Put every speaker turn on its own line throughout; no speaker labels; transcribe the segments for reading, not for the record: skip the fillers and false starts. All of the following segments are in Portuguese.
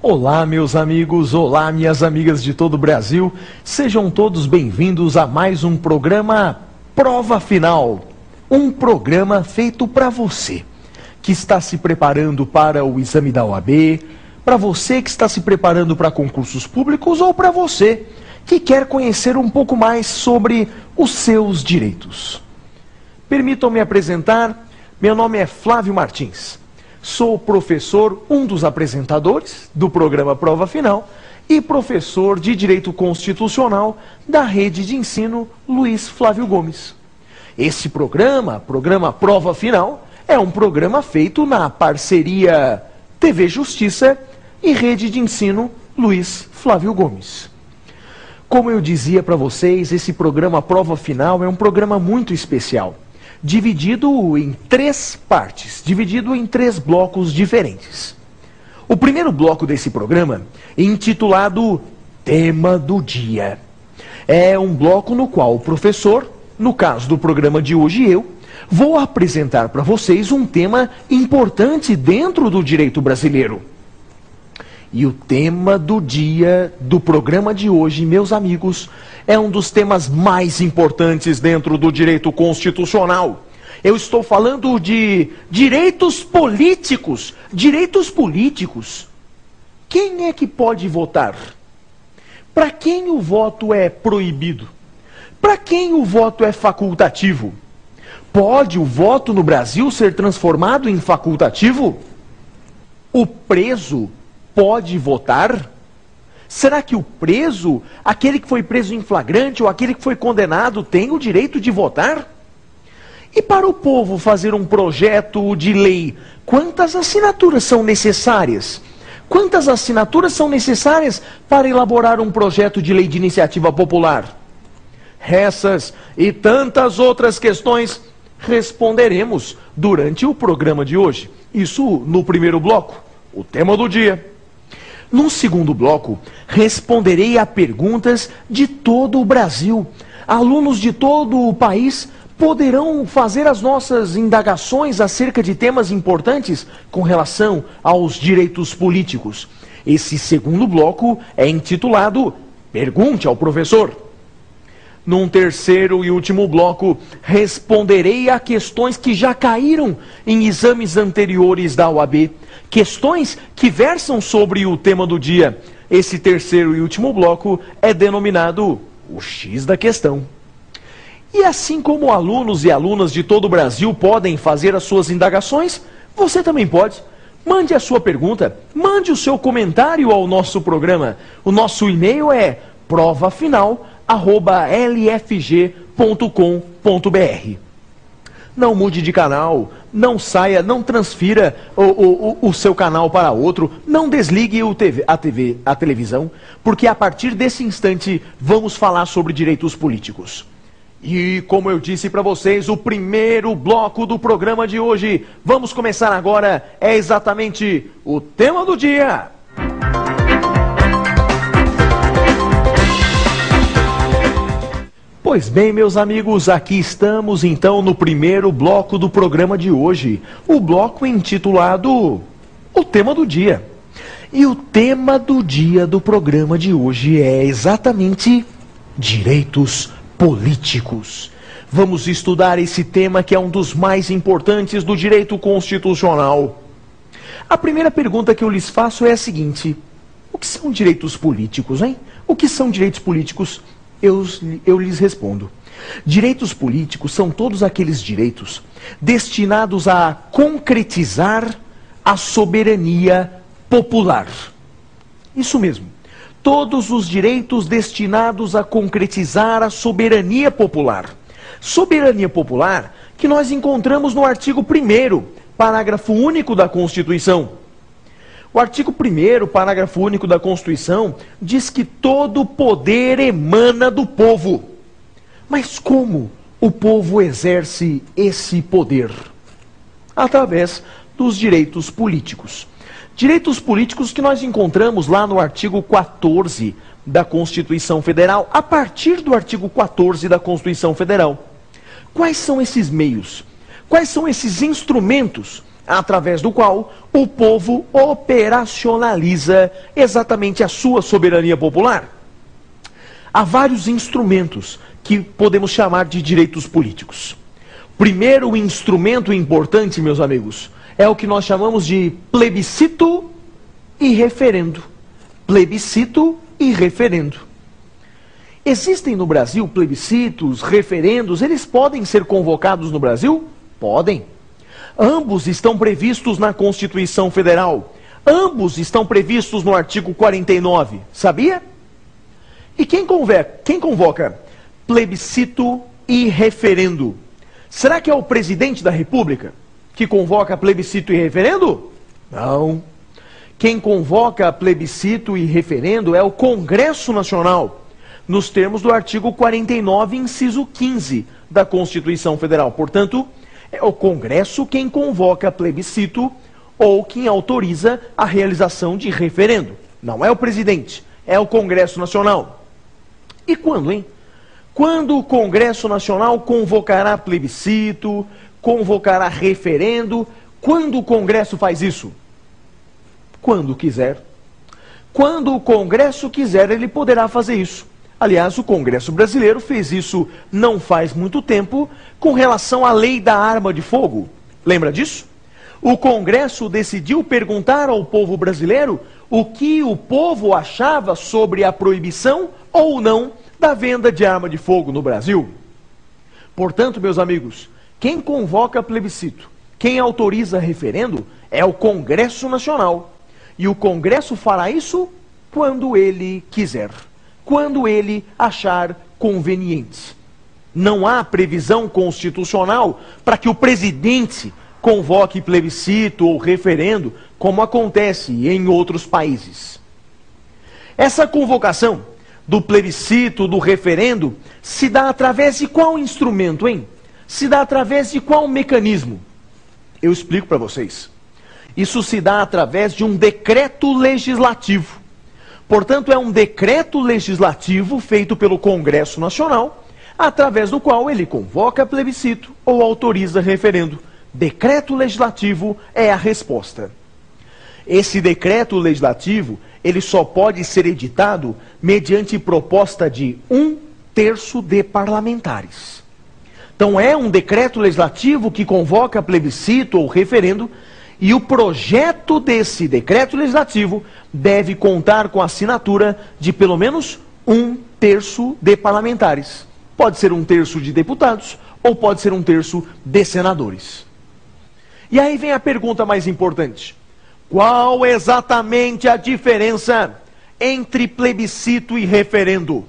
Olá, meus amigos, olá, minhas amigas de todo o Brasil. Sejam todos bem-vindos a mais um programa Prova Final. Um programa feito para você que está se preparando para o exame da OAB, para você que está se preparando para concursos públicos ou para você que quer conhecer um pouco mais sobre os seus direitos. Permitam-me apresentar, meu nome é Flávio Martins. Sou professor, um dos apresentadores do programa Prova Final e professor de Direito Constitucional da Rede de Ensino Luiz Flávio Gomes. Esse programa Prova Final, é um programa feito na parceria TV Justiça e Rede de Ensino Luiz Flávio Gomes. Como eu dizia para vocês, esse programa Prova Final é um programa muito especial, dividido em 3 partes, dividido em 3 blocos diferentes. O primeiro bloco desse programa, intitulado Tema do Dia, é um bloco no qual o professor, no caso do programa de hoje eu, vou apresentar para vocês um tema importante dentro do direito brasileiro. E o tema do dia do programa de hoje, meus amigos, é um dos temas mais importantes dentro do direito constitucional. Eu estou falando de direitos políticos. Direitos políticos. Quem é que pode votar? Para quem o voto é proibido? Para quem o voto é facultativo? Pode o voto no Brasil ser transformado em facultativo? O preso pode votar? Será que o preso, aquele que foi preso em flagrante ou aquele que foi condenado, tem o direito de votar? E para o povo fazer um projeto de lei, quantas assinaturas são necessárias? Quantas assinaturas são necessárias para elaborar um projeto de lei de iniciativa popular? Essas e tantas outras questões responderemos durante o programa de hoje. Isso no primeiro bloco, o tema do dia. No segundo bloco, responderei a perguntas de todo o Brasil. Alunos de todo o país poderão fazer as nossas indagações acerca de temas importantes com relação aos direitos políticos. Esse segundo bloco é intitulado Pergunte ao Professor. Num terceiro e último bloco, responderei a questões que já caíram em exames anteriores da OAB. Questões que versam sobre o tema do dia. Esse terceiro e último bloco é denominado o X da questão. E assim como alunos e alunas de todo o Brasil podem fazer as suas indagações, você também pode. Mande a sua pergunta, mande o seu comentário ao nosso programa. O nosso e-mail é provafinal@lfg.com.br. Não mude de canal, não saia, não transfira o seu canal para outro, não desligue a televisão, porque a partir desse instante vamos falar sobre direitos políticos. E como eu disse para vocês, o primeiro bloco do programa de hoje, vamos começar agora, é exatamente o tema do dia. Pois bem, meus amigos, aqui estamos então no primeiro bloco do programa de hoje, o bloco intitulado O Tema do Dia. E o tema do dia do programa de hoje é exatamente direitos políticos. Vamos estudar esse tema que é um dos mais importantes do direito constitucional. A primeira pergunta que eu lhes faço é a seguinte: o que são direitos políticos, hein? O que são direitos políticos? Eu lhes respondo. Direitos políticos são todos aqueles direitos destinados a concretizar a soberania popular. Isso mesmo. Todos os direitos destinados a concretizar a soberania popular. Soberania popular que nós encontramos no artigo 1º, parágrafo único da Constituição. O artigo 1º, parágrafo único da Constituição, diz que todo poder emana do povo. Mas como o povo exerce esse poder? Através dos direitos políticos. Direitos políticos que nós encontramos lá no artigo 14 da Constituição Federal, a partir do artigo 14 da Constituição Federal. Quais são esses meios? Quais são esses instrumentos através do qual o povo operacionaliza exatamente a sua soberania popular. Há vários instrumentos que podemos chamar de direitos políticos. Primeiro instrumento importante, meus amigos, é o que nós chamamos de plebiscito e referendo. Plebiscito e referendo. Existem no Brasil plebiscitos, referendos, eles podem ser convocados no Brasil? Podem. Ambos estão previstos na Constituição Federal. Ambos estão previstos no artigo 49. Sabia? E quem convoca plebiscito e referendo? Será que é o presidente da República que convoca plebiscito e referendo? Não. Quem convoca plebiscito e referendo é o Congresso Nacional, nos termos do artigo 49, inciso 15 da Constituição Federal. Portanto, é o Congresso quem convoca plebiscito ou quem autoriza a realização de referendo. Não é o presidente, é o Congresso Nacional. E quando, hein? Quando o Congresso Nacional convocará plebiscito, convocará referendo? Quando o Congresso faz isso? Quando quiser. Quando o Congresso quiser, ele poderá fazer isso. Aliás, o Congresso brasileiro fez isso não faz muito tempo com relação à lei da arma de fogo. Lembra disso? O Congresso decidiu perguntar ao povo brasileiro o que o povo achava sobre a proibição ou não da venda de arma de fogo no Brasil. Portanto, meus amigos, quem convoca plebiscito, quem autoriza referendo, é o Congresso Nacional. E o Congresso fará isso quando ele quiser, quando ele achar conveniente. Não há previsão constitucional para que o presidente convoque plebiscito ou referendo, como acontece em outros países. Essa convocação do plebiscito, do referendo, se dá através de qual instrumento, hein? Se dá através de qual mecanismo? Eu explico para vocês. Isso se dá através de um decreto legislativo. Portanto, é um decreto legislativo feito pelo Congresso Nacional, através do qual ele convoca plebiscito ou autoriza referendo. Decreto legislativo é a resposta. Esse decreto legislativo, ele só pode ser editado mediante proposta de 1/3 de parlamentares. Então é um decreto legislativo que convoca plebiscito ou referendo, e o projeto desse decreto legislativo deve contar com a assinatura de pelo menos 1/3 de parlamentares. Pode ser 1/3 de deputados ou pode ser 1/3 de senadores. E aí vem a pergunta mais importante. Qual exatamente a diferença entre plebiscito e referendo?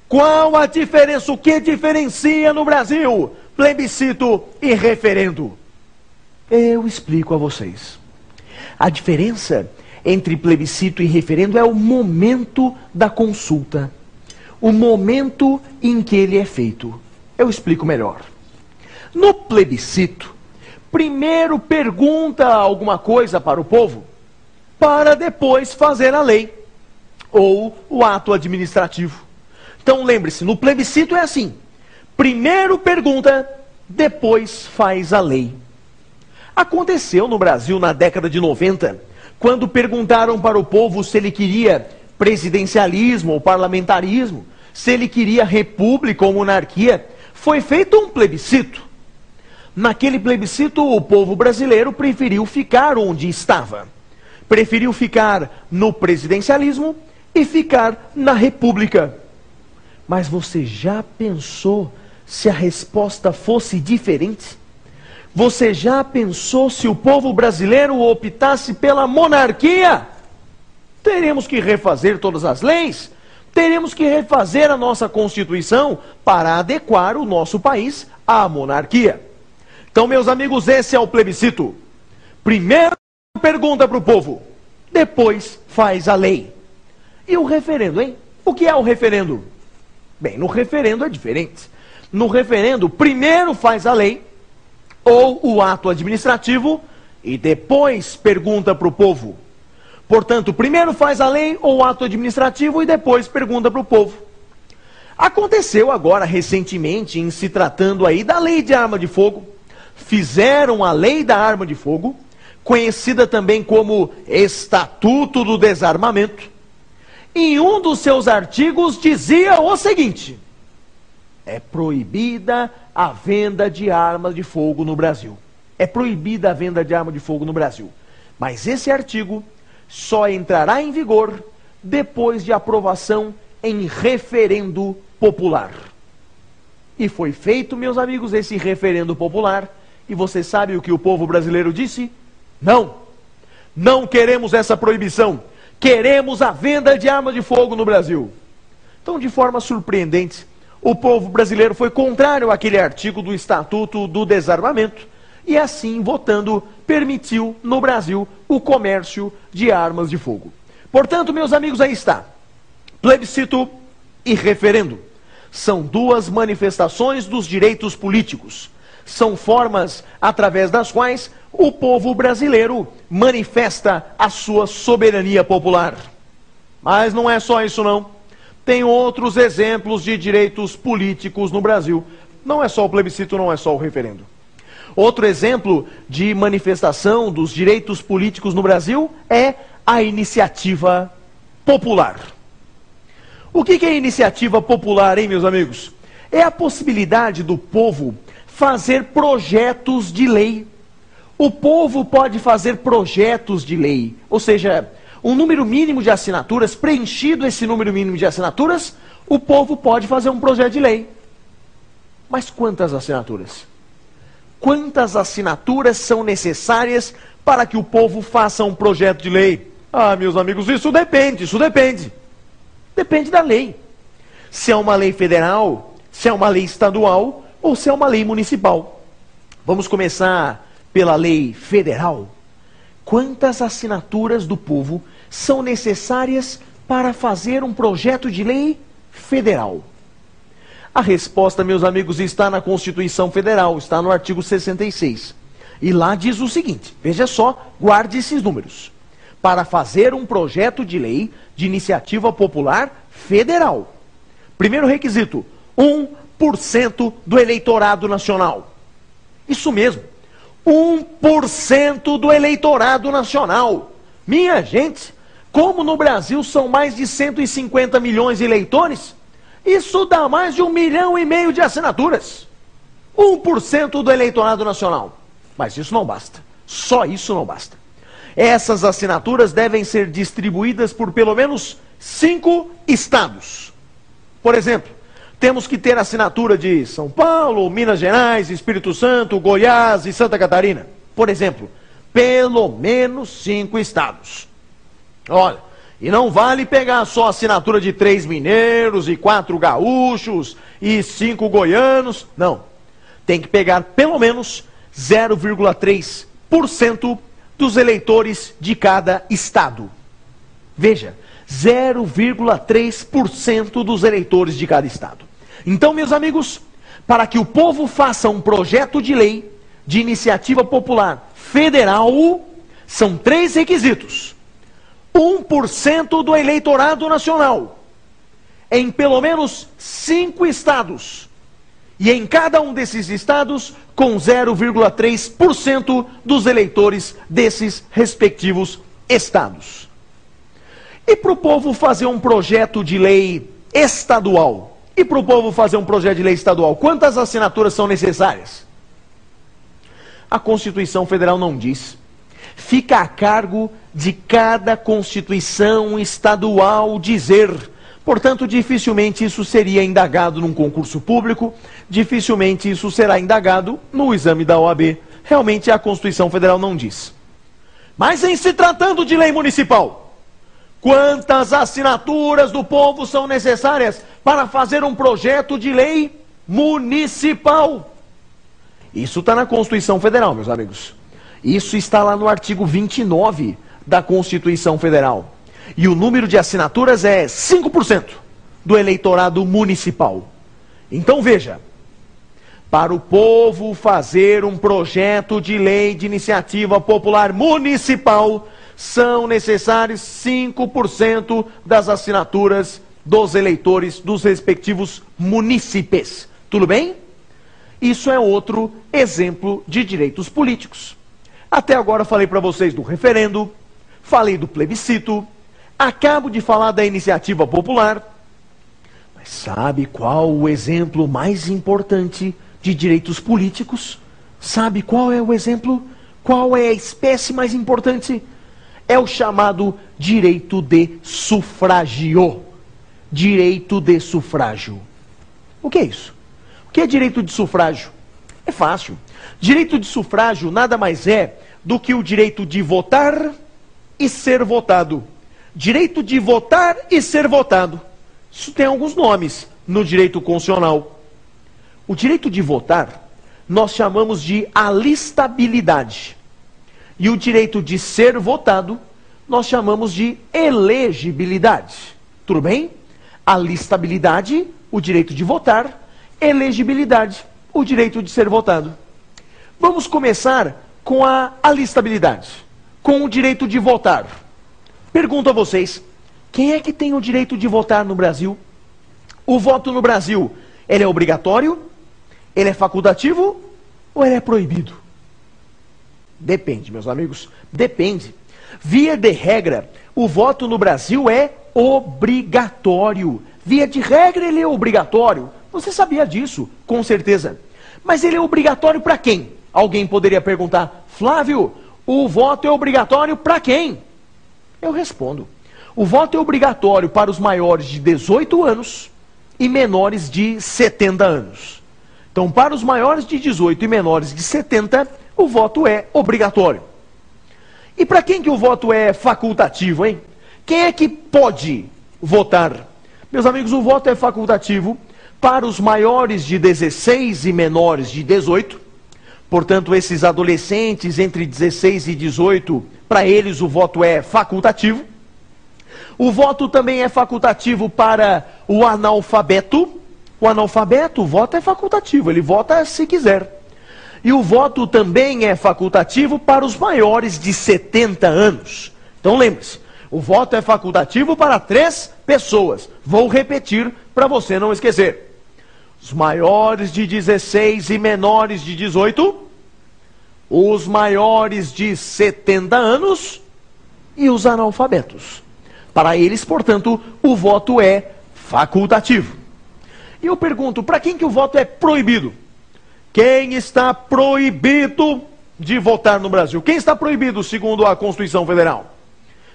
Qual a diferença? O que diferencia no Brasil plebiscito e referendo? Eu explico a vocês. A diferença entre plebiscito e referendo é o momento da consulta. O momento em que ele é feito. Eu explico melhor. No plebiscito, primeiro pergunta alguma coisa para o povo, para depois fazer a lei, ou o ato administrativo. Então lembre-se, no plebiscito é assim, primeiro pergunta, depois faz a lei. Aconteceu no Brasil na década de 90, quando perguntaram para o povo se ele queria presidencialismo ou parlamentarismo, se ele queria república ou monarquia, foi feito um plebiscito. Naquele plebiscito, o povo brasileiro preferiu ficar onde estava. Preferiu ficar no presidencialismo e ficar na república. Mas você já pensou se a resposta fosse diferente? Você já pensou se o povo brasileiro optasse pela monarquia? Teremos que refazer todas as leis? Teremos que refazer a nossa Constituição para adequar o nosso país à monarquia. Então, meus amigos, esse é o plebiscito. Primeiro pergunta para o povo, depois faz a lei. E o referendo, hein? O que é o referendo? Bem, no referendo é diferente. No referendo, primeiro faz a lei, ou o ato administrativo, e depois pergunta para o povo. Portanto, primeiro faz a lei ou o ato administrativo e depois pergunta para o povo. Aconteceu agora recentemente, em se tratando aí da lei de arma de fogo, fizeram a lei da arma de fogo, conhecida também como Estatuto do Desarmamento, em um dos seus artigos dizia o seguinte: é proibida a venda de armas de fogo no Brasil. É proibida a venda de arma de fogo no Brasil. Mas esse artigo só entrará em vigor depois de aprovação em referendo popular. E foi feito, meus amigos, esse referendo popular. E você sabe o que o povo brasileiro disse? Não. Não queremos essa proibição. Queremos a venda de armas de fogo no Brasil. Então, de forma surpreendente, o povo brasileiro foi contrário àquele artigo do Estatuto do Desarmamento e, assim, votando, permitiu no Brasil o comércio de armas de fogo. Portanto, meus amigos, aí está. Plebiscito e referendo são duas manifestações dos direitos políticos. São formas através das quais o povo brasileiro manifesta a sua soberania popular. Mas não é só isso, não. Tem outros exemplos de direitos políticos no Brasil. Não é só o plebiscito, não é só o referendo. Outro exemplo de manifestação dos direitos políticos no Brasil é a iniciativa popular. O que é iniciativa popular, hein, meus amigos? É a possibilidade do povo fazer projetos de lei. O povo pode fazer projetos de lei, ou seja, um número mínimo de assinaturas, preenchido esse número mínimo de assinaturas, o povo pode fazer um projeto de lei. Mas quantas assinaturas? Quantas assinaturas são necessárias para que o povo faça um projeto de lei? Ah, meus amigos, isso depende. Depende da lei. Se é uma lei federal, se é uma lei estadual ou se é uma lei municipal. Vamos começar pela lei federal. Quantas assinaturas do povo são necessárias para fazer um projeto de lei federal? A resposta, meus amigos, está na Constituição Federal, está no artigo 66. E lá diz o seguinte, veja só, guarde esses números. Para fazer um projeto de lei de iniciativa popular federal. Primeiro requisito, 1% do eleitorado nacional. Isso mesmo, 1% do eleitorado nacional. Minha gente, como no Brasil são mais de 150 milhões de eleitores, isso dá mais de 1,5 milhão de assinaturas. 1% do eleitorado nacional. Mas isso não basta. Só isso não basta. Essas assinaturas devem ser distribuídas por pelo menos 5 estados. Por exemplo, temos que ter assinatura de São Paulo, Minas Gerais, Espírito Santo, Goiás e Santa Catarina. Por exemplo, pelo menos 5 estados. Olha, e não vale pegar só a assinatura de 3 mineiros e 4 gaúchos e 5 goianos. Não. Tem que pegar pelo menos 0,3% dos eleitores de cada estado. Veja, 0,3% dos eleitores de cada estado. Então, meus amigos, para que o povo faça um projeto de lei de iniciativa popular federal, são 3 requisitos. 1% do eleitorado nacional, em pelo menos 5 estados, e em cada um desses estados, com 0,3% dos eleitores desses respectivos estados. E para o povo fazer um projeto de lei estadual? Quantas assinaturas são necessárias? A Constituição Federal não diz. Fica a cargo de cada Constituição estadual dizer. Portanto, dificilmente isso seria indagado num concurso público, dificilmente isso será indagado no exame da OAB. Realmente a Constituição Federal não diz. Mas em se tratando de lei municipal, quantas assinaturas do povo são necessárias para fazer um projeto de lei municipal? Isso está na Constituição Federal, meus amigos. Isso está lá no artigo 29 da Constituição Federal. E o número de assinaturas é 5% do eleitorado municipal. Então veja, para o povo fazer um projeto de lei de iniciativa popular municipal, são necessários 5% das assinaturas dos eleitores dos respectivos munícipes. Tudo bem? Isso é outro exemplo de direitos políticos. Até agora falei para vocês do referendo, falei do plebiscito, acabo de falar da iniciativa popular. Mas sabe qual o exemplo mais importante de direitos políticos? Sabe qual é o exemplo? Qual é a espécie mais importante? É o chamado direito de sufragio. Direito de sufrágio. O que é isso? O que é direito de sufrágio? É fácil. Direito de sufrágio nada mais é do que o direito de votar e ser votado. Direito de votar e ser votado. Isso tem alguns nomes no direito constitucional. O direito de votar nós chamamos de alistabilidade. E o direito de ser votado nós chamamos de elegibilidade. Tudo bem? Alistabilidade, o direito de votar. Elegibilidade, o direito de ser votado. Vamos começar com a alistabilidade, com o direito de votar. Pergunto a vocês, quem é que tem o direito de votar no Brasil? O voto no Brasil, ele é obrigatório? Ele é facultativo? Ou ele é proibido? Depende, meus amigos, depende. Via de regra, o voto no Brasil é obrigatório. Via de regra, ele é obrigatório. Você sabia disso, com certeza. Mas ele é obrigatório para quem? Alguém poderia perguntar, Flávio, o voto é obrigatório para quem? Eu respondo. O voto é obrigatório para os maiores de 18 anos e menores de 70 anos. Então, para os maiores de 18 e menores de 70, o voto é obrigatório. E para quem que o voto é facultativo, hein? Quem é que pode votar? Meus amigos, o voto é facultativo para os maiores de 16 e menores de 18. Portanto, esses adolescentes entre 16 e 18, para eles o voto é facultativo. O voto também é facultativo para o analfabeto. O analfabeto, o voto é facultativo, ele vota se quiser. E o voto também é facultativo para os maiores de 70 anos. Então lembre-se, o voto é facultativo para 3 pessoas. Vou repetir para você não esquecer. Os maiores de 16 e menores de 18, os maiores de 70 anos e os analfabetos. Para eles, portanto, o voto é facultativo. E eu pergunto, para quem que o voto é proibido? Quem está proibido de votar no Brasil? Quem está proibido segundo a Constituição Federal?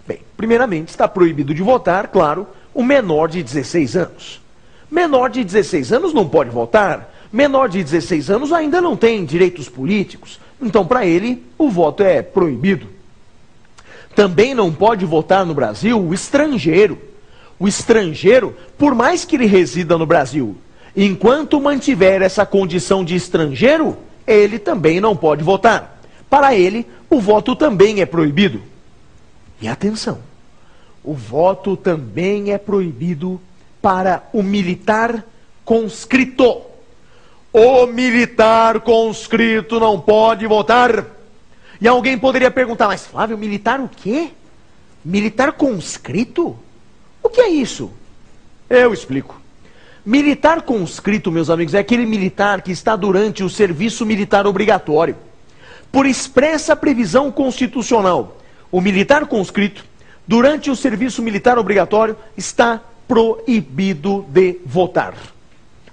Bem, primeiramente está proibido de votar, claro, o menor de 16 anos. Menor de 16 anos não pode votar. Menor de 16 anos ainda não tem direitos políticos. Então, para ele, o voto é proibido. Também não pode votar no Brasil o estrangeiro. O estrangeiro, por mais que ele resida no Brasil, enquanto mantiver essa condição de estrangeiro, ele também não pode votar. Para ele, o voto também é proibido. E atenção, o voto também é proibido para o militar conscrito. O militar conscrito não pode votar. E alguém poderia perguntar, mas Flávio, militar o quê? Militar conscrito? O que é isso? Eu explico. Militar conscrito, meus amigos, é aquele militar que está durante o serviço militar obrigatório. Por expressa previsão constitucional, o militar conscrito, durante o serviço militar obrigatório, está proibido de votar.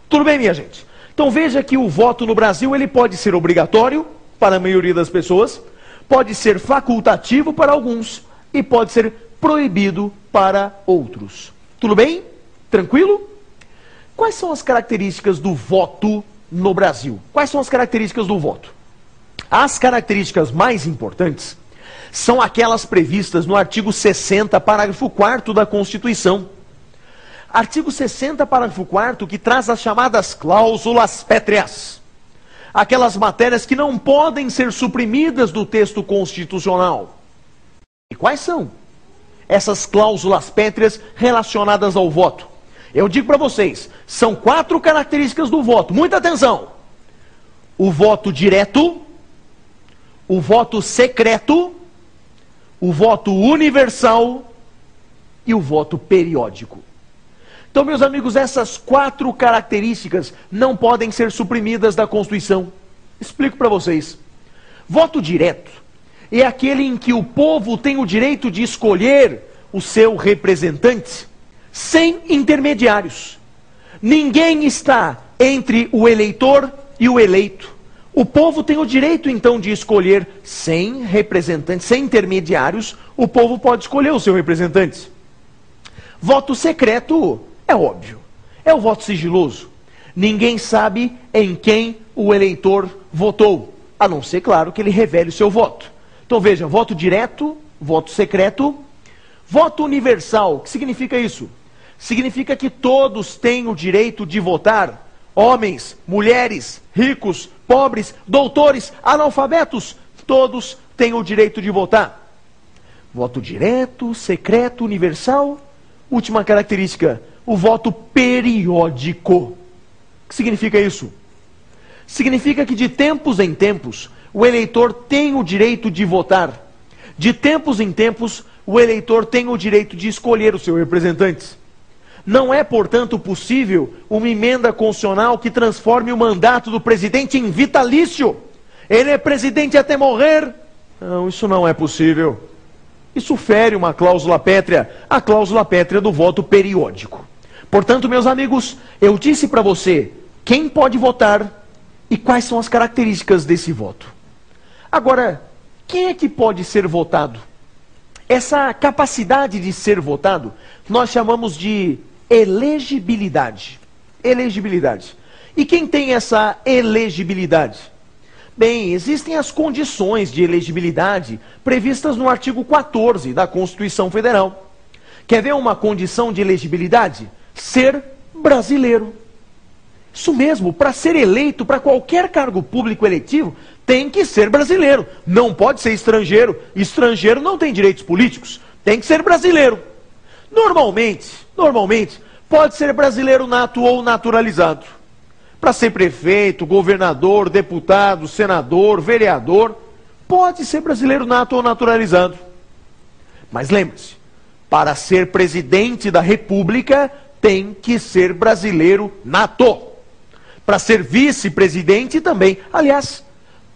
Tudo bem, minha gente? Então veja que o voto no Brasil ele pode ser obrigatório para a maioria das pessoas, pode ser facultativo para alguns e pode ser proibido para outros. Tudo bem? Tranquilo? Quais são as características do voto no Brasil? Quais são as características do voto? As características mais importantes são aquelas previstas no artigo 60, parágrafo 4º da Constituição. Artigo 60, parágrafo 4º, que traz as chamadas cláusulas pétreas. Aquelas matérias que não podem ser suprimidas do texto constitucional. E quais são essas cláusulas pétreas relacionadas ao voto? Eu digo para vocês, são 4 características do voto. Muita atenção. O voto direto, o voto secreto, o voto universal e o voto periódico. Então, meus amigos, essas 4 características não podem ser suprimidas da Constituição. Explico para vocês. Voto direto é aquele em que o povo tem o direito de escolher o seu representante sem intermediários. Ninguém está entre o eleitor e o eleito. O povo tem o direito, então, de escolher sem representantes, sem intermediários, o povo pode escolher o seu representante. Voto secreto é óbvio, é o voto sigiloso. Ninguém sabe em quem o eleitor votou, a não ser, claro, que ele revele o seu voto. Então veja, voto direto, voto secreto, voto universal. O que significa isso? Significa que todos têm o direito de votar. Homens, mulheres, ricos, pobres, doutores, analfabetos, todos têm o direito de votar. Voto direto, secreto, universal. Última característica, o voto periódico. O que significa isso? Significa que de tempos em tempos, o eleitor tem o direito de votar. De tempos em tempos, o eleitor tem o direito de escolher os seus representantes. Não é, portanto, possível uma emenda constitucional que transforme o mandato do presidente em vitalício. Ele é presidente até morrer. Não, isso não é possível. Isso fere uma cláusula pétrea, a cláusula pétrea do voto periódico. Portanto, meus amigos, eu disse para você quem pode votar e quais são as características desse voto. Agora, quem é que pode ser votado? Essa capacidade de ser votado, nós chamamos de elegibilidade. Elegibilidade. E quem tem essa elegibilidade? Bem, existem as condições de elegibilidade previstas no artigo 14 da Constituição Federal. Quer ver uma condição de elegibilidade? Ser brasileiro. Isso mesmo, para ser eleito para qualquer cargo público eletivo, tem que ser brasileiro. Não pode ser estrangeiro. Estrangeiro não tem direitos políticos. Tem que ser brasileiro. Normalmente, pode ser brasileiro nato ou naturalizado. Para ser prefeito, governador, deputado, senador, vereador, pode ser brasileiro nato ou naturalizado. Mas lembre-se, para ser presidente da República, tem que ser brasileiro nato. Para ser vice-presidente também. Aliás,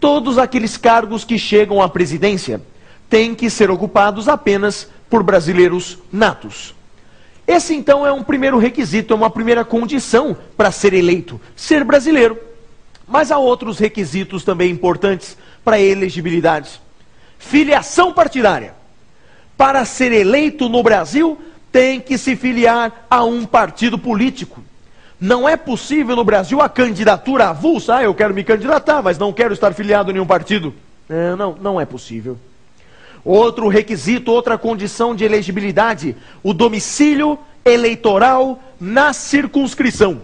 todos aqueles cargos que chegam à presidência têm que ser ocupados apenas por brasileiros natos. Esse, então, é um primeiro requisito, é uma primeira condição para ser eleito, ser brasileiro. Mas há outros requisitos também importantes para a elegibilidade. Filiação partidária. Para ser eleito no Brasil, tem que se filiar a um partido político. Não é possível no Brasil a candidatura avulsa. Eu quero me candidatar, mas não quero estar filiado a nenhum partido. Não é possível. Outro requisito, outra condição de elegibilidade, o domicílio eleitoral na circunscrição.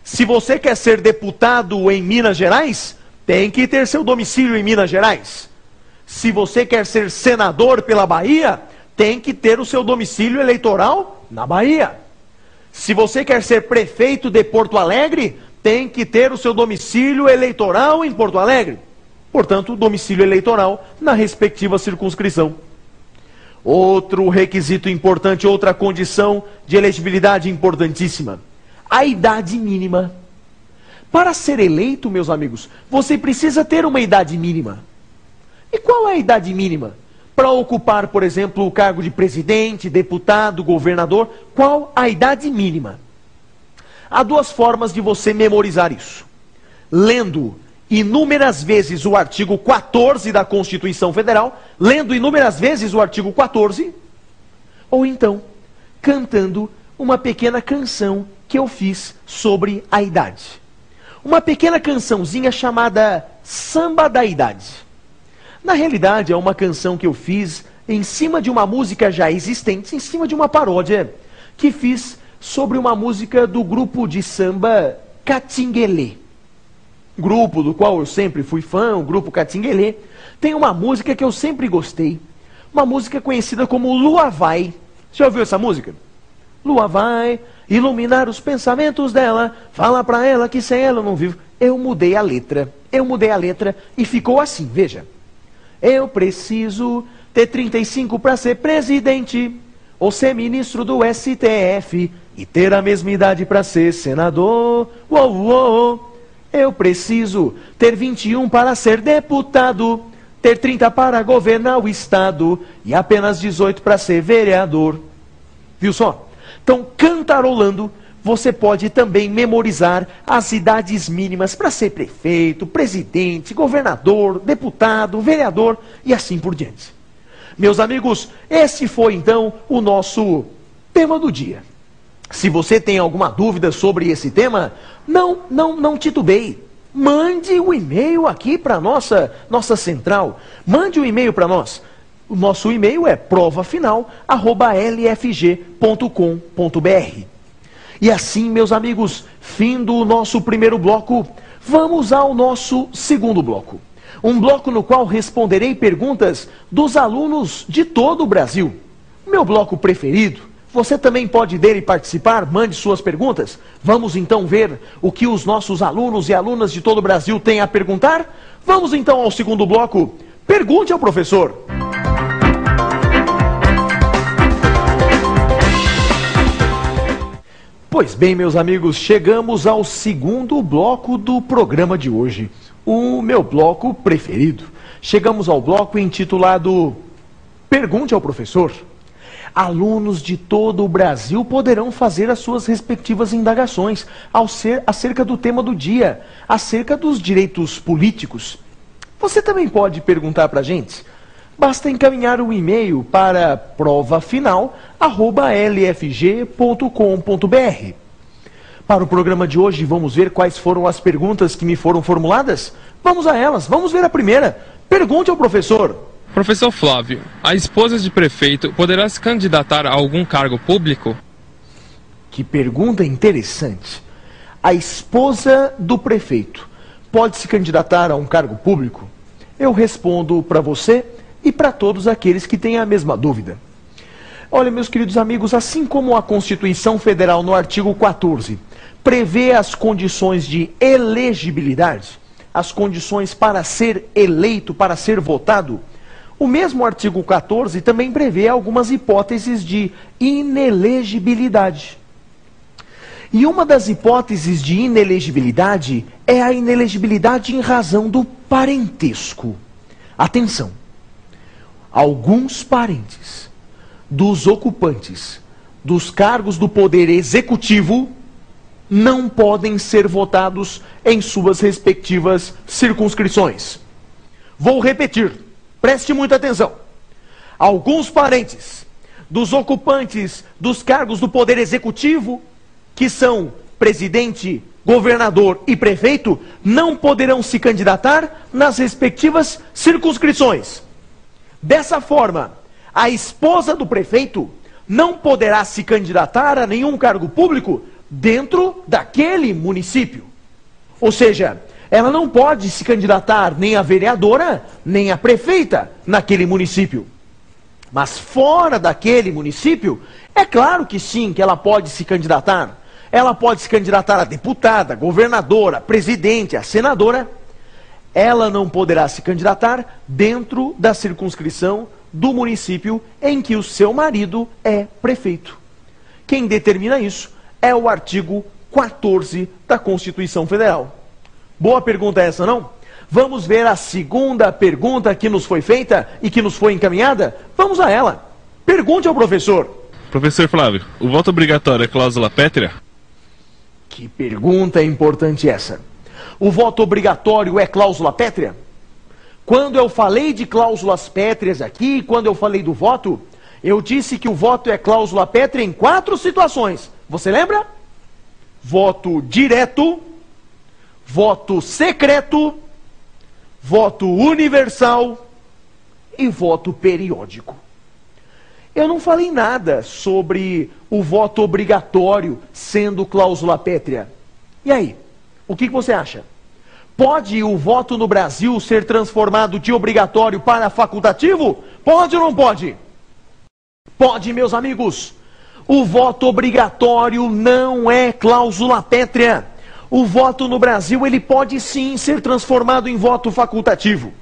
Se você quer ser deputado em Minas Gerais, tem que ter seu domicílio em Minas Gerais. Se você quer ser senador pela Bahia, tem que ter o seu domicílio eleitoral na Bahia. Se você quer ser prefeito de Porto Alegre, tem que ter o seu domicílio eleitoral em Porto Alegre. Portanto, domicílio eleitoral na respectiva circunscrição. Outro requisito importante, outra condição de elegibilidade importantíssima, a idade mínima. Para ser eleito, meus amigos, você precisa ter uma idade mínima. E qual é a idade mínima? Para ocupar, por exemplo, o cargo de presidente, deputado, governador, qual a idade mínima? Há duas formas de você memorizar isso. Lendo inúmeras vezes o artigo 14 da Constituição Federal, lendo inúmeras vezes o artigo 14, ou então cantando uma pequena canção que eu fiz sobre a idade. Uma pequena cançãozinha chamada Samba da Idade. Na realidade, é uma canção que eu fiz em cima de uma música já existente, em cima de uma paródia que fiz sobre uma música do grupo de samba Catinguelê. Grupo do qual eu sempre fui fã, o grupo Catinguelê, tem uma música que eu sempre gostei, uma música conhecida como Lua Vai. Você já ouviu essa música? Lua vai iluminar os pensamentos dela, fala pra ela que sem ela eu não vivo. Eu mudei a letra e ficou assim, veja. Eu preciso ter 35 para ser presidente, ou ser ministro do STF, e ter a mesma idade para ser senador. Uou, uou. Eu preciso ter 21 para ser deputado, ter 30 para governar o estado e apenas 18 para ser vereador. Viu só? Então, cantarolando, você pode também memorizar as idades mínimas para ser prefeito, presidente, governador, deputado, vereador e assim por diante. Meus amigos, esse foi então o nosso tema do dia. Se você tem alguma dúvida sobre esse tema, não titubeie. Mande o e-mail aqui para a nossa central. Mande o e-mail para nós. O nosso e-mail é provafinal@lfg.com.br. E assim, meus amigos, fim do nosso primeiro bloco, vamos ao nosso segundo bloco. Um bloco no qual responderei perguntas dos alunos de todo o Brasil. Meu bloco preferido. Você também pode dele participar, mande suas perguntas. Vamos então ver o que os nossos alunos e alunas de todo o Brasil têm a perguntar? Vamos então ao segundo bloco. Pergunte ao professor. Pois bem, meus amigos, chegamos ao segundo bloco do programa de hoje. O meu bloco preferido. Chegamos ao bloco intitulado Pergunte ao Professor. Alunos de todo o Brasil poderão fazer as suas respectivas indagações acerca do tema do dia, acerca dos direitos políticos. Você também pode perguntar para a gente. Basta encaminhar um e-mail para provafinal@lfg.com.br. Para o programa de hoje, vamos ver quais foram as perguntas que me foram formuladas? Vamos a elas, vamos ver a primeira. Pergunte ao professor.
Professor Flávio, a esposa de prefeito poderá se candidatar a algum cargo público?
Que pergunta interessante. A esposa do prefeito pode se candidatar a um cargo público? Eu respondo para você e para todos aqueles que têm a mesma dúvida. Olha, meus queridos amigos, assim como a Constituição Federal no artigo 14 prevê as condições de elegibilidade, as condições para ser eleito, para ser votado, o mesmo artigo 14 também prevê algumas hipóteses de inelegibilidade. E uma das hipóteses de inelegibilidade é a inelegibilidade em razão do parentesco. Atenção! Alguns parentes dos ocupantes dos cargos do poder executivo não podem ser votados em suas respectivas circunscrições. Vou repetir. Preste muita atenção. Alguns parentes dos ocupantes dos cargos do poder executivo, que são presidente, governador e prefeito, não poderão se candidatar nas respectivas circunscrições. Dessa forma, a esposa do prefeito não poderá se candidatar a nenhum cargo público dentro daquele município. Ou seja, ela não pode se candidatar nem a vereadora, nem a prefeita naquele município. Mas fora daquele município, é claro que sim, que ela pode se candidatar. Ela pode se candidatar a deputada, governadora, presidente, a senadora. Ela não poderá se candidatar dentro da circunscrição do município em que o seu marido é prefeito. Quem determina isso é o artigo 14 da Constituição Federal. Boa pergunta essa, não? Vamos ver a segunda pergunta que nos foi feita e que nos foi encaminhada? Vamos a ela. Pergunte ao professor.
Professor Flávio, o voto obrigatório é cláusula pétrea?
Que pergunta importante essa. O voto obrigatório é cláusula pétrea? Quando eu falei de cláusulas pétreas aqui, quando eu falei do voto, eu disse que o voto é cláusula pétrea em 4 situações. Você lembra? Voto direto, voto secreto, voto universal e voto periódico. Eu não falei nada sobre o voto obrigatório sendo cláusula pétrea. E aí, o que você acha? Pode o voto no Brasil ser transformado de obrigatório para facultativo? Pode ou não pode? Pode, meus amigos. O voto obrigatório não é cláusula pétrea. O voto no Brasil, ele pode sim ser transformado em voto facultativo.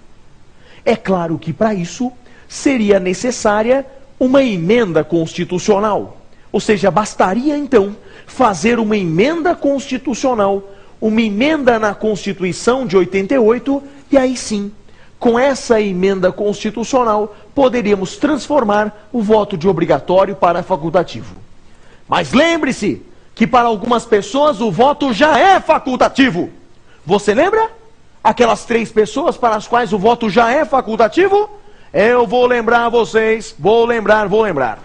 É claro que para isso seria necessária uma emenda constitucional. Ou seja, bastaria então fazer uma emenda constitucional, uma emenda na Constituição de 88, e aí sim Com essa emenda constitucional, poderíamos transformar o voto de obrigatório para facultativo. Mas lembre-se que para algumas pessoas o voto já é facultativo. Você lembra? Aquelas 3 pessoas para as quais o voto já é facultativo? Eu vou lembrar vocês, vou lembrar.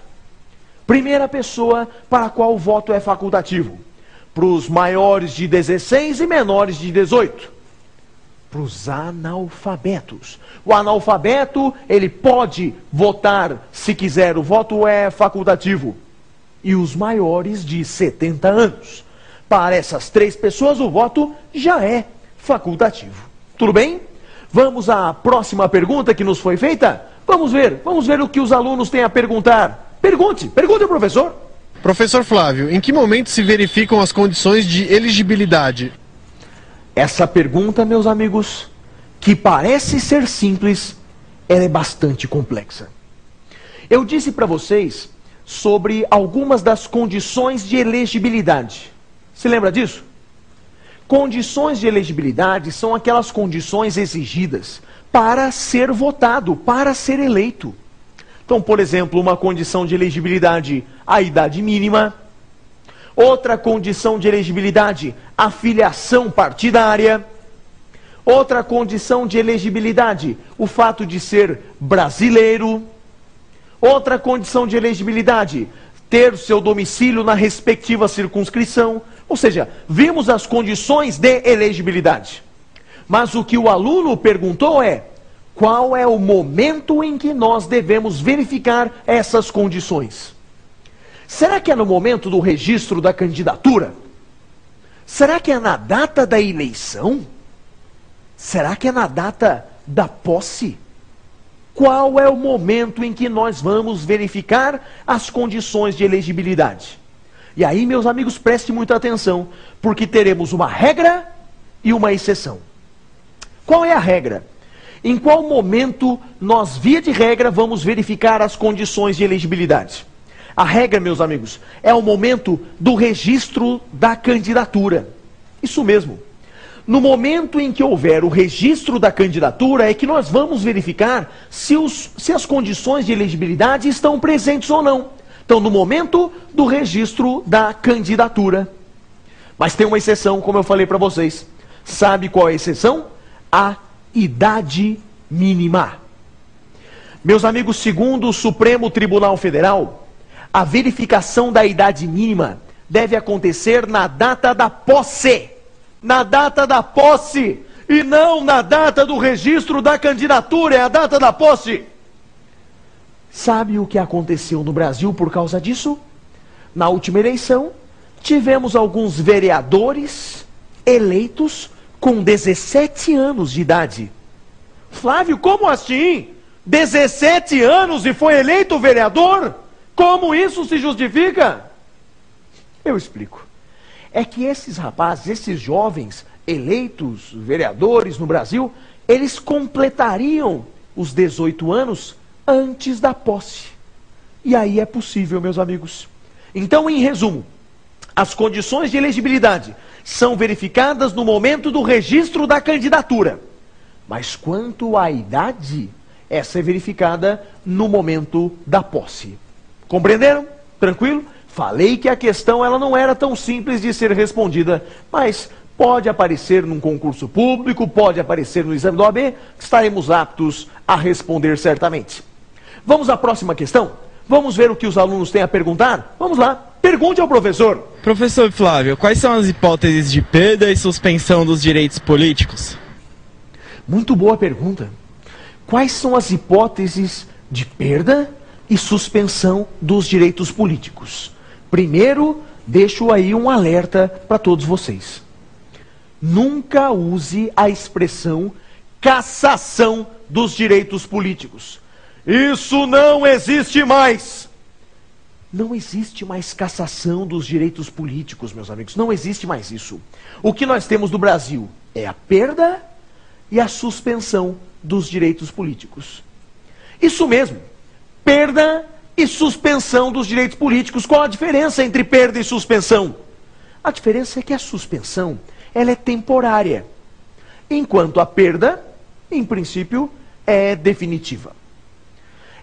Primeira pessoa para a qual o voto é facultativo: para os maiores de 16 e menores de 18. Para os analfabetos. O analfabeto, ele pode votar se quiser, o voto é facultativo. E os maiores de 70 anos. Para essas 3 pessoas, o voto já é facultativo. Tudo bem? Vamos à próxima pergunta que nos foi feita? Vamos ver o que os alunos têm a perguntar. Pergunte ao professor.
Professor Flávio, em que momento se verificam as condições de elegibilidade?
Essa pergunta, meus amigos, que parece ser simples, ela é bastante complexa. Eu disse para vocês sobre algumas das condições de elegibilidade. Se lembra disso? Condições de elegibilidade são aquelas condições exigidas para ser votado, para ser eleito. Então, por exemplo, uma condição de elegibilidade, a idade mínima. Outra condição de elegibilidade, a filiação partidária. Outra condição de elegibilidade, o fato de ser brasileiro. Outra condição de elegibilidade, ter seu domicílio na respectiva circunscrição. Ou seja, vimos as condições de elegibilidade. Mas o que o aluno perguntou é: qual é o momento em que nós devemos verificar essas condições? Será que é no momento do registro da candidatura? Será que é na data da eleição? Será que é na data da posse? Qual é o momento em que nós vamos verificar as condições de elegibilidade? E aí, meus amigos, preste muita atenção, porque teremos uma regra e uma exceção. Qual é a regra? Em qual momento nós, via de regra, vamos verificar as condições de elegibilidade? A regra, meus amigos, é o momento do registro da candidatura. Isso mesmo. No momento em que houver o registro da candidatura é que nós vamos verificar se as condições de elegibilidade estão presentes ou não. Então, no momento do registro da candidatura. Mas tem uma exceção, como eu falei para vocês. Sabe qual é a exceção? A idade mínima. Meus amigos, segundo o Supremo Tribunal Federal, a verificação da idade mínima deve acontecer na data da posse. Na data da posse. E não na data do registro da candidatura, é a data da posse. Sabe o que aconteceu no Brasil por causa disso? Na última eleição, tivemos alguns vereadores eleitos com 17 anos de idade. Flávio, como assim? 17 anos e foi eleito vereador? Como isso se justifica? Eu explico. É que esses rapazes, esses jovens eleitos vereadores no Brasil, eles completariam os 18 anos antes da posse. E aí é possível, meus amigos. Então, em resumo, as condições de elegibilidade são verificadas no momento do registro da candidatura. Mas quanto à idade, essa é verificada no momento da posse. Compreenderam? Tranquilo? Falei que a questão ela não era tão simples de ser respondida, mas pode aparecer num concurso público, pode aparecer no exame do OAB, estaremos aptos a responder certamente. Vamos à próxima questão? Vamos ver o que os alunos têm a perguntar? Vamos lá, pergunte ao professor.
Professor Flávio, quais são as hipóteses de perda e suspensão dos direitos políticos?
Muito boa pergunta. Quais são as hipóteses de perda e suspensão dos direitos políticos? Primeiro, deixo aí um alerta para todos vocês. Nunca use a expressão cassação dos direitos políticos. Isso não existe mais. Não existe mais cassação dos direitos políticos, meus amigos. Não existe mais isso. O que nós temos no Brasil é a perda e a suspensão dos direitos políticos. Isso mesmo. Perda e suspensão dos direitos políticos. Qual a diferença entre perda e suspensão? A diferença é que a suspensão, ela é temporária. Enquanto a perda, em princípio, é definitiva.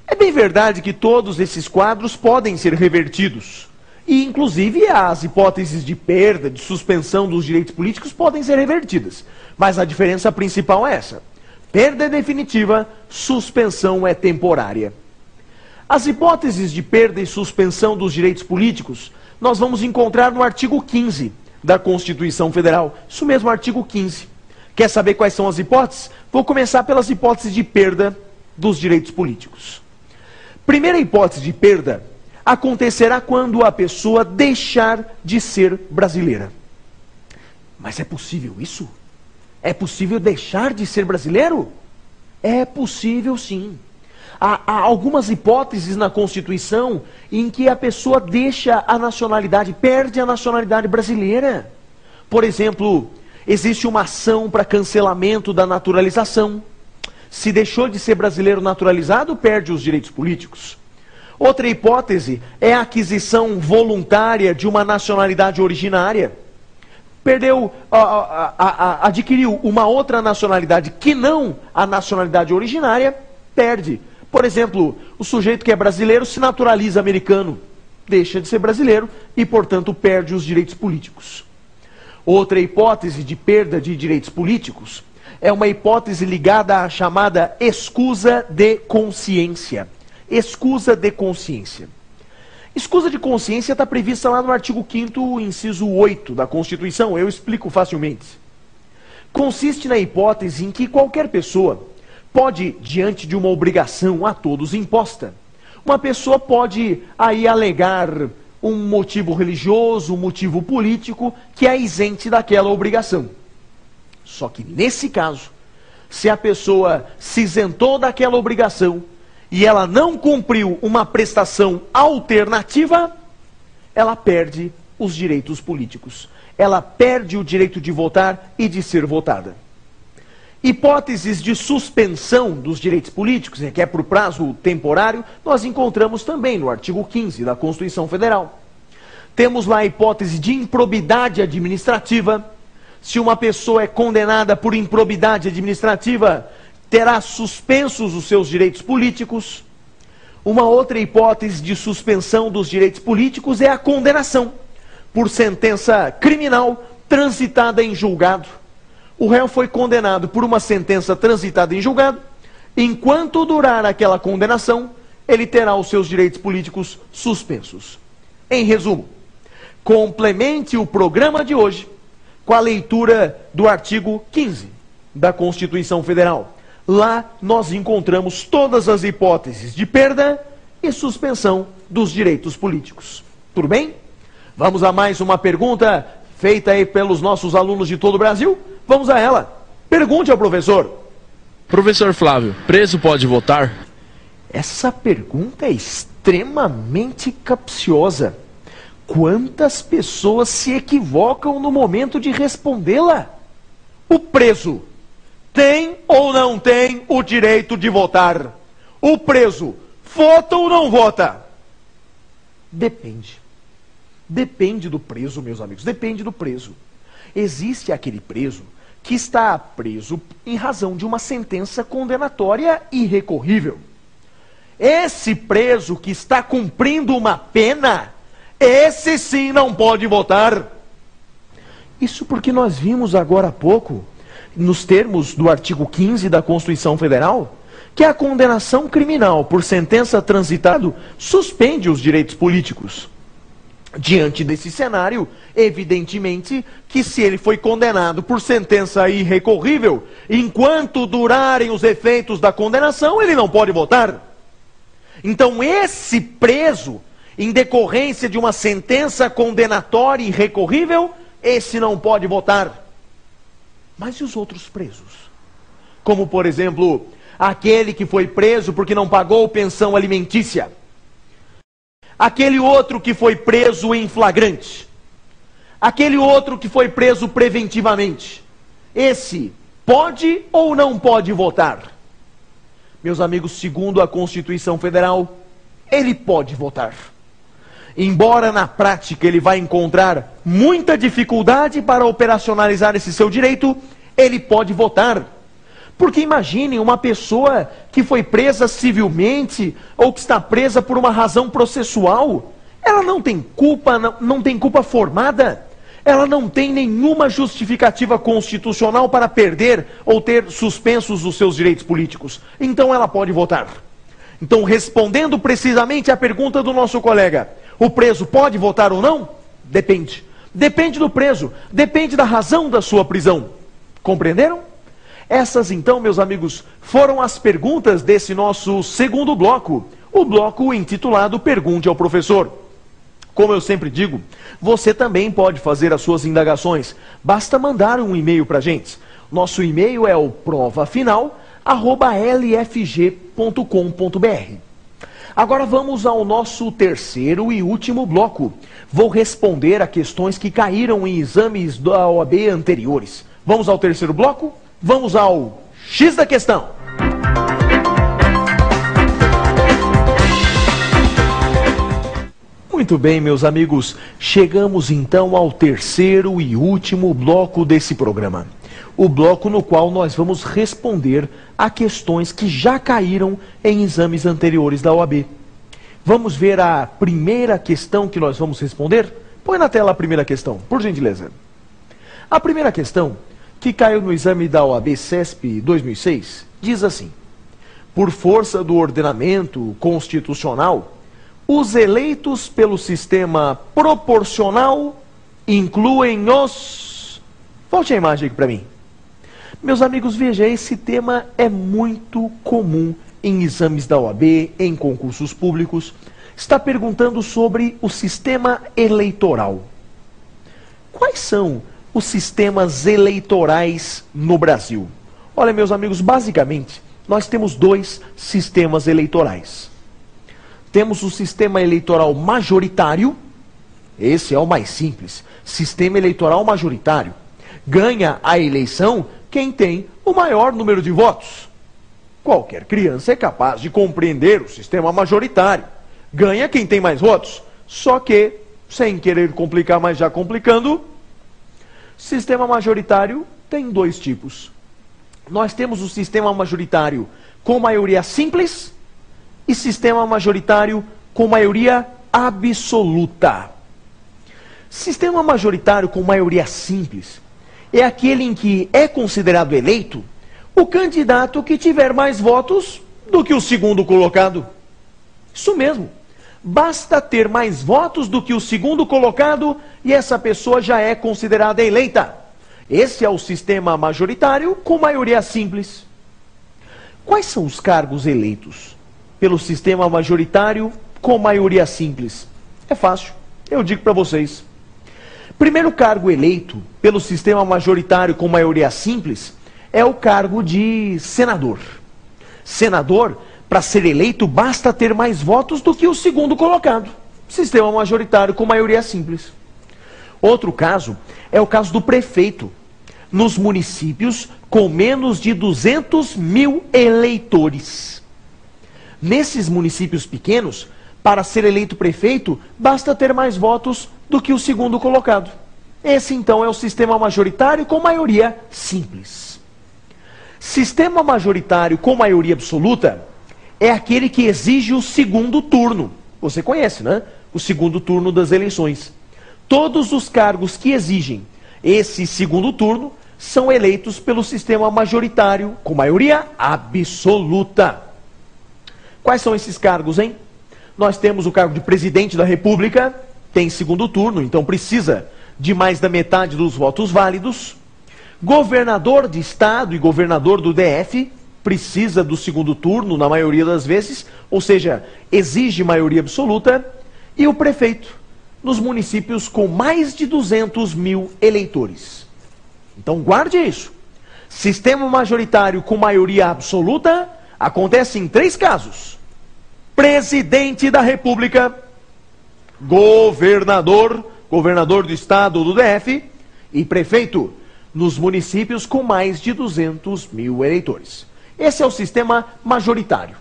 É bem verdade que todos esses quadros podem ser revertidos. E, inclusive, as hipóteses de perda, de suspensão dos direitos políticos podem ser revertidas. Mas a diferença principal é essa. Perda é definitiva, suspensão é temporária. As hipóteses de perda e suspensão dos direitos políticos nós vamos encontrar no artigo 15 da Constituição Federal. Isso mesmo, artigo 15. Quer saber quais são as hipóteses? Vou começar pelas hipóteses de perda dos direitos políticos. Primeira hipótese de perda acontecerá quando a pessoa deixar de ser brasileira. Mas é possível isso? É possível deixar de ser brasileiro? É possível, sim. Há algumas hipóteses na Constituição em que a pessoa deixa a nacionalidade, perde a nacionalidade brasileira. Por exemplo, existe uma ação para cancelamento da naturalização. Se deixou de ser brasileiro naturalizado, perde os direitos políticos. Outra hipótese é a aquisição voluntária de uma nacionalidade originária. Adquiriu uma outra nacionalidade que não a nacionalidade originária, perde. Por exemplo, o sujeito que é brasileiro se naturaliza americano, deixa de ser brasileiro e, portanto, perde os direitos políticos. Outra hipótese de perda de direitos políticos é uma hipótese ligada à chamada escusa de consciência. Escusa de consciência. Escusa de consciência está prevista lá no artigo 5º, inciso 8 da Constituição. Eu explico facilmente. Consiste na hipótese em que qualquer pessoa pode, diante de uma obrigação a todos imposta, uma pessoa pode aí alegar um motivo religioso, um motivo político que a isente daquela obrigação. Só que nesse caso, se a pessoa se isentou daquela obrigação e ela não cumpriu uma prestação alternativa, ela perde os direitos políticos. Ela perde o direito de votar e de ser votada. Hipóteses de suspensão dos direitos políticos, que é por prazo temporário, nós encontramos também no artigo 15 da Constituição Federal. Temos lá a hipótese de improbidade administrativa. Se uma pessoa é condenada por improbidade administrativa, terá suspensos os seus direitos políticos. Uma outra hipótese de suspensão dos direitos políticos é a condenação por sentença criminal transitada em julgado. O réu foi condenado por uma sentença transitada em julgado. Enquanto durar aquela condenação, ele terá os seus direitos políticos suspensos. Em resumo, complemente o programa de hoje com a leitura do artigo 15 da Constituição Federal. Lá nós encontramos todas as hipóteses de perda e suspensão dos direitos políticos. Tudo bem? Vamos a mais uma pergunta feita aí pelos nossos alunos de todo o Brasil. Vamos a ela. Pergunte ao professor.
Professor Flávio, preso pode votar?
Essa pergunta é extremamente capciosa. Quantas pessoas se equivocam no momento de respondê-la? O preso tem ou não tem o direito de votar? O preso vota ou não vota? Depende. Depende do preso, meus amigos. Depende do preso. Existe aquele preso que está preso em razão de uma sentença condenatória irrecorrível. Esse preso que está cumprindo uma pena, esse sim não pode votar. Isso porque nós vimos agora há pouco, nos termos do artigo 15 da Constituição Federal, que a condenação criminal por sentença transitada suspende os direitos políticos. Diante desse cenário, evidentemente que se ele foi condenado por sentença irrecorrível, enquanto durarem os efeitos da condenação, ele não pode votar. Então esse preso, em decorrência de uma sentença condenatória irrecorrível, esse não pode votar. Mas e os outros presos? Como, por exemplo, aquele que foi preso porque não pagou pensão alimentícia. Aquele outro que foi preso em flagrante. Aquele outro que foi preso preventivamente. Esse pode ou não pode votar? Meus amigos, segundo a Constituição Federal, ele pode votar. Embora na prática ele vai encontrar muita dificuldade para operacionalizar esse seu direito, ele pode votar. Porque imagine uma pessoa que foi presa civilmente ou que está presa por uma razão processual. Ela não tem culpa, não tem culpa formada. Ela não tem nenhuma justificativa constitucional para perder ou ter suspensos os seus direitos políticos. Então ela pode votar. Então, respondendo precisamente à pergunta do nosso colega, o preso pode votar ou não? Depende. Depende do preso, depende da razão da sua prisão. Compreenderam? Essas então, meus amigos, foram as perguntas desse nosso segundo bloco, o bloco intitulado Pergunte ao Professor. Como eu sempre digo, você também pode fazer as suas indagações. Basta mandar um e-mail para a gente. Nosso e-mail é o provafinal@lfg.com.br. Agora vamos ao nosso terceiro e último bloco. Vou responder a questões que caíram em exames da OAB anteriores. Vamos ao terceiro bloco? Vamos ao X da questão. Muito bem, meus amigos, chegamos então ao terceiro e último bloco desse programa. O bloco no qual nós vamos responder a questões que já caíram em exames anteriores da OAB. Vamos ver a primeira questão que nós vamos responder? Põe na tela a primeira questão, por gentileza. A primeira questão, que caiu no exame da OAB CESP 2006, diz assim: por força do ordenamento constitucional, os eleitos pelo sistema proporcional incluem os... Volte a imagem aqui para mim. Meus amigos, veja, esse tema é muito comum em exames da OAB, em concursos públicos. Está perguntando sobre o sistema eleitoral. Quais são os sistemas eleitorais no Brasil? Olha, meus amigos, basicamente, nós temos dois sistemas eleitorais. Temos o sistema eleitoral majoritário, esse é o mais simples. Sistema eleitoral majoritário. Ganha a eleição quem tem o maior número de votos. Qualquer criança é capaz de compreender o sistema majoritário. Ganha quem tem mais votos. Só que, sem querer complicar, mas já complicando, sistema majoritário tem dois tipos. Nós temos o sistema majoritário com maioria simples e sistema majoritário com maioria absoluta. Sistema majoritário com maioria simples é aquele em que é considerado eleito o candidato que tiver mais votos do que o segundo colocado. Isso mesmo. Basta ter mais votos do que o segundo colocado e essa pessoa já é considerada eleita. Esse é o sistema majoritário com maioria simples. Quais são os cargos eleitos pelo sistema majoritário com maioria simples? É fácil, eu digo para vocês. Primeiro cargo eleito pelo sistema majoritário com maioria simples é o cargo de senador. Senador, para ser eleito, basta ter mais votos do que o segundo colocado. Sistema majoritário com maioria simples. Outro caso é o caso do prefeito. Nos municípios com menos de 200 mil eleitores. Nesses municípios pequenos, para ser eleito prefeito, basta ter mais votos do que o segundo colocado. Esse, então, é o sistema majoritário com maioria simples. Sistema majoritário com maioria absoluta é aquele que exige o segundo turno. Você conhece, né? O segundo turno das eleições. Todos os cargos que exigem esse segundo turno são eleitos pelo sistema majoritário com maioria absoluta. Quais são esses cargos, hein? Nós temos o cargo de presidente da República, tem segundo turno, então precisa de mais da metade dos votos válidos. Governador de estado e governador do DF precisa do segundo turno na maioria das vezes, ou seja, exige maioria absoluta. E o prefeito, nos municípios com mais de 200 mil eleitores. Então guarde isso. Sistema majoritário com maioria absoluta acontece em 3 casos: presidente da República, governador do estado ou do DF e prefeito, nos municípios com mais de 200 mil eleitores. Esse é o sistema majoritário.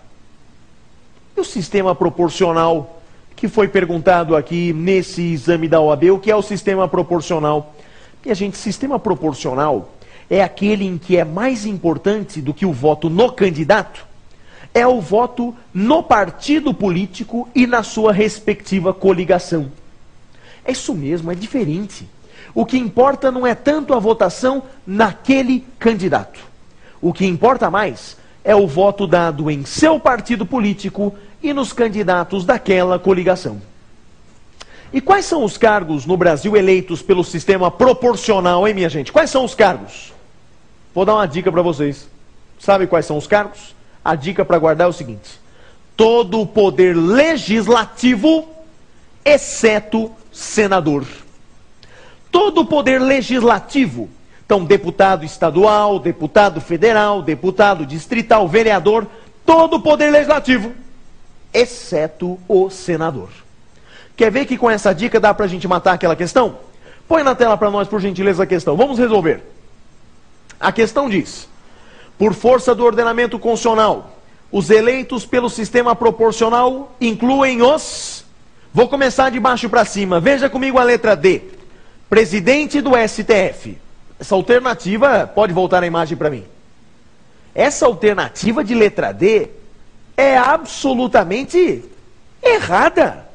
E o sistema proporcional, que foi perguntado aqui nesse exame da OAB, o que é o sistema proporcional? E, gente, sistema proporcional é aquele em que é mais importante do que o voto no candidato, é o voto no partido político e na sua respectiva coligação. É isso mesmo, é diferente. O que importa não é tanto a votação naquele candidato. O que importa mais é o voto dado em seu partido político e nos candidatos daquela coligação. E quais são os cargos no Brasil eleitos pelo sistema proporcional, hein, minha gente? Quais são os cargos? Vou dar uma dica para vocês. Sabe quais são os cargos? A dica para guardar é o seguinte: todo o poder legislativo, exceto senador. Todo o poder legislativo. Então, deputado estadual, deputado federal, deputado distrital, vereador, todo o poder legislativo, exceto o senador. Quer ver que com essa dica dá para a gente matar aquela questão? Põe na tela para nós, por gentileza, a questão. Vamos resolver. A questão diz: por força do ordenamento constitucional, os eleitos pelo sistema proporcional incluem os... Vou começar de baixo para cima. Veja comigo a letra D. Presidente do STF. Essa alternativa, pode voltar a imagem para mim. Essa alternativa de letra D é absolutamente errada.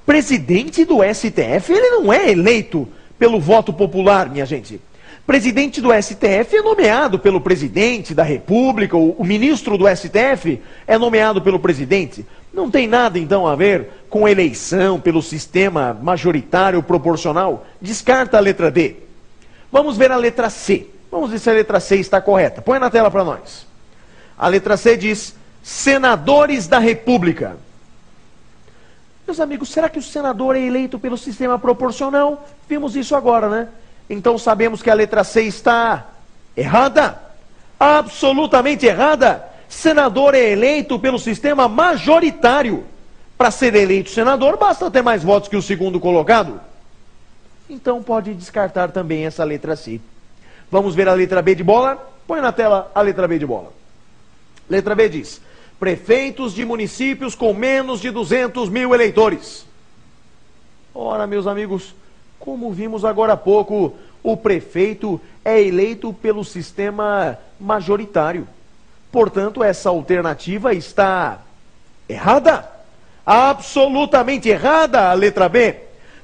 Presidente do STF, ele não é eleito pelo voto popular, minha gente. Presidente do STF é nomeado pelo presidente da República, o ministro do STF é nomeado pelo presidente. Não tem nada, então, a ver com eleição pelo sistema majoritário proporcional. Descarta a letra D. Vamos ver a letra C. Vamos ver se a letra C está correta. Põe na tela para nós. A letra C diz: senadores da República. Meus amigos, será que o senador é eleito pelo sistema proporcional? Vimos isso agora, né? Então sabemos que a letra C está errada. Absolutamente errada. Senador é eleito pelo sistema majoritário. Para ser eleito senador, basta ter mais votos que o segundo colocado. Então pode descartar também essa letra C. Vamos ver a letra B de bola? Põe na tela a letra B de bola. Letra B diz: prefeitos de municípios com menos de 200 mil eleitores. Ora, meus amigos, como vimos agora há pouco, o prefeito é eleito pelo sistema majoritário. Portanto, essa alternativa está errada. Absolutamente errada a letra B.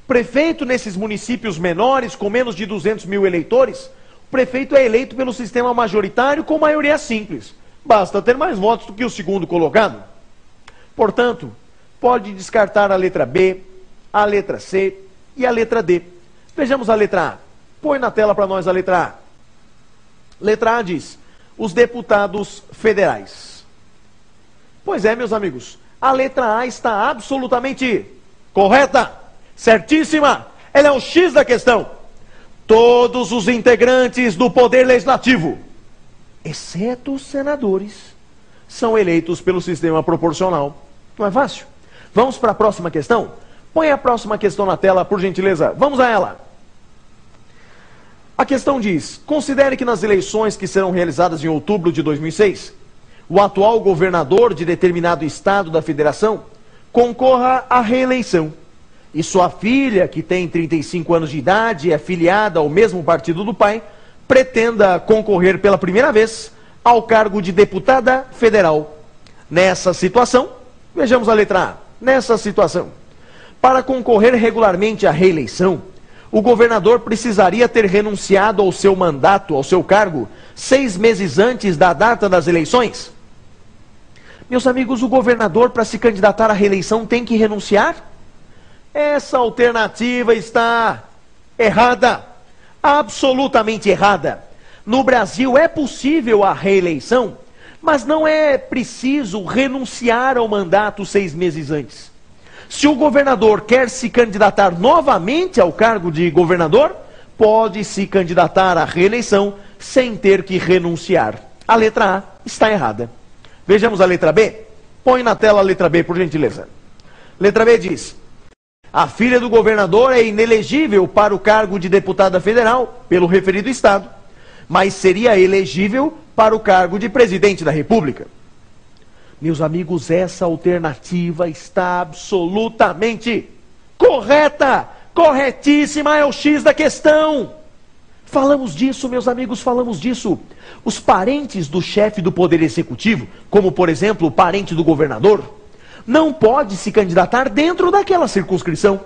Prefeito nesses municípios menores, com menos de 200 mil eleitores, o prefeito é eleito pelo sistema majoritário com maioria simples. Basta ter mais votos do que o segundo colocado. Portanto, pode descartar a letra B, a letra C e a letra D. Vejamos a letra A. Põe na tela para nós a letra A. Letra A diz: os deputados federais. Pois é, meus amigos, a letra A está absolutamente correta, certíssima. Ela é o X da questão. Todos os integrantes do Poder Legislativo, exceto os senadores, são eleitos pelo sistema proporcional. Não é fácil? Vamos para a próxima questão? Põe a próxima questão na tela, por gentileza. Vamos a ela. A questão diz: considere que nas eleições que serão realizadas em outubro de 2006, o atual governador de determinado estado da federação concorra à reeleição. E sua filha, que tem 35 anos de idade e é filiada ao mesmo partido do pai, pretenda concorrer pela primeira vez ao cargo de deputada federal. Nessa situação, vejamos a letra A. Nessa situação, para concorrer regularmente à reeleição, o governador precisaria ter renunciado ao seu mandato, ao seu cargo, 6 meses antes da data das eleições? Meus amigos, o governador, para se candidatar à reeleição, tem que renunciar? Essa alternativa está errada. Absolutamente errada. No Brasil é possível a reeleição, mas não é preciso renunciar ao mandato 6 meses antes. Se o governador quer se candidatar novamente ao cargo de governador, pode se candidatar à reeleição sem ter que renunciar. A letra A está errada. Vejamos a letra B. Põe na tela a letra B, por gentileza. Letra B diz: a filha do governador é inelegível para o cargo de deputada federal pelo referido estado, mas seria elegível para o cargo de presidente da República. Meus amigos, essa alternativa está absolutamente correta, corretíssima, é o X da questão. Falamos disso, meus amigos, falamos disso. Os parentes do chefe do Poder Executivo, como por exemplo o parente do governador, não pode se candidatar dentro daquela circunscrição.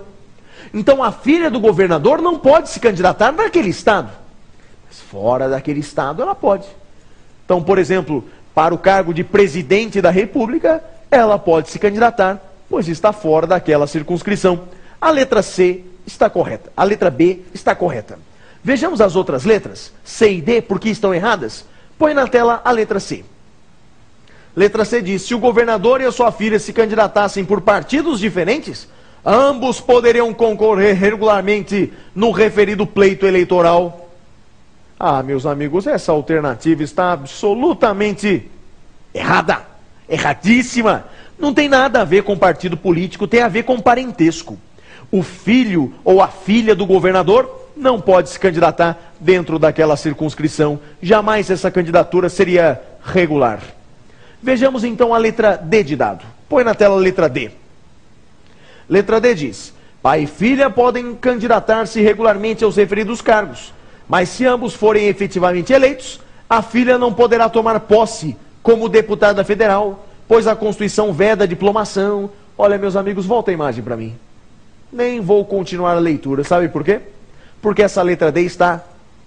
Então a filha do governador não pode se candidatar naquele estado. Mas fora daquele estado ela pode. Então, por exemplo, para o cargo de presidente da República, ela pode se candidatar, pois está fora daquela circunscrição. A letra C está correta. A letra B está correta. Vejamos as outras letras, C e D, por que estão erradas? Põe na tela a letra C. Letra C diz, se o governador e a sua filha se candidatassem por partidos diferentes, ambos poderiam concorrer regularmente no referido pleito eleitoral. Ah, meus amigos, essa alternativa está absolutamente errada, erradíssima. Não tem nada a ver com partido político, tem a ver com parentesco. O filho ou a filha do governador não pode se candidatar dentro daquela circunscrição. Jamais essa candidatura seria regular. Vejamos então a letra D de dado. Põe na tela a letra D. Letra D diz, pai e filha podem candidatar-se regularmente aos referidos cargos, mas se ambos forem efetivamente eleitos, a filha não poderá tomar posse como deputada federal, pois a Constituição veda a diplomação. Olha, meus amigos, volta a imagem para mim. Nem vou continuar a leitura, sabe por quê? Porque essa letra D está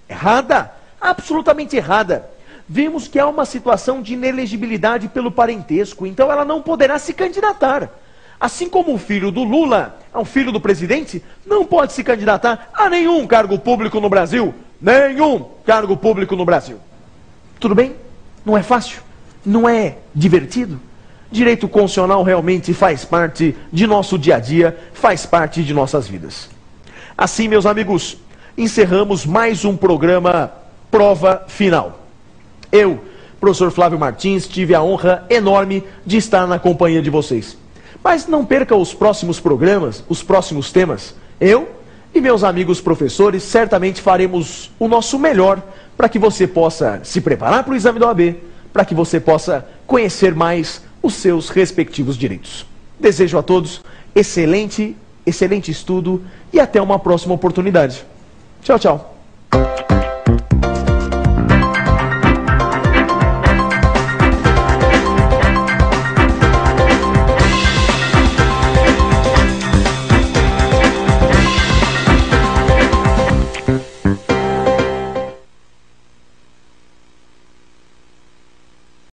errada, absolutamente errada. Vimos que há uma situação de inelegibilidade pelo parentesco, então ela não poderá se candidatar. Assim como o filho do Lula, o filho do presidente, não pode se candidatar a nenhum cargo público no Brasil. Nenhum cargo público no Brasil. Tudo bem? Não é fácil? Não é divertido? Direito constitucional realmente faz parte de nosso dia a dia, faz parte de nossas vidas. Assim, meus amigos, encerramos mais um programa Prova Final. Eu, professor Flávio Martins, tive a honra enorme de estar na companhia de vocês. Mas não perca os próximos programas, os próximos temas. Eu e meus amigos professores certamente faremos o nosso melhor para que você possa se preparar para o exame da OAB, para que você possa conhecer mais os seus respectivos direitos. Desejo a todos excelente estudo e até uma próxima oportunidade. Tchau, tchau.